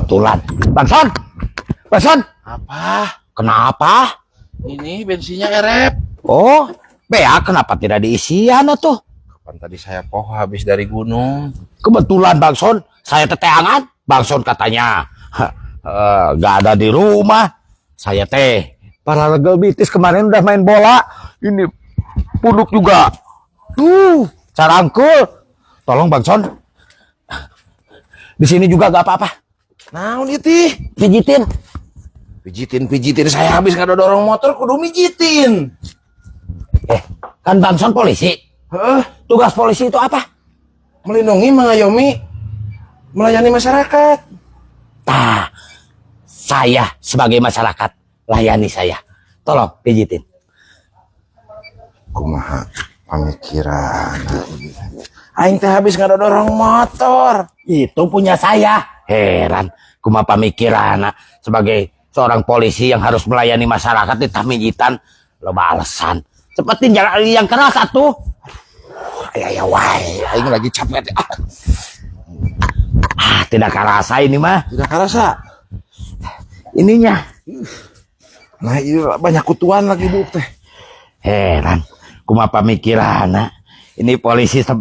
kebetulan. Bang Son. Apa? Kenapa? Ini bensinnya erep. Oh, Bea kenapa tidak diisian tuh? Kapan tadi saya habis dari gunung. Kebetulan Bang Son, saya teteangan. Bang Son katanya gak ada di rumah. Saya para regel bitis kemarin udah main bola. Ini punduk juga. Carangkul. Tolong Bang Son. Di sini juga gak apa-apa. Nah, itu Pijitin. pijitin saya habis nggak ada dorong motor kudu mijitin. Kan Bang Son polisi. Tugas polisi itu apa? Melindungi, mengayomi, melayani masyarakat. Nah, saya sebagai masyarakat layani saya. Tolong pijitin. Kumaha pamikiran. Aing teh habis nggak ada dorong motor. Itu punya saya. Heran, kumaha pamikiran sebagai seorang polisi yang harus melayani masyarakat di mijitan loba alasan. Cepetin jalan yang keras atuh. Ya wae, aing lagi capek. Tidak kerasa ini mah. Tidak kerasa. Ininya. Nah, ini banyak kutuan lagi Bu teh. Heran, kumaha pamikiran. Ini polisi sampai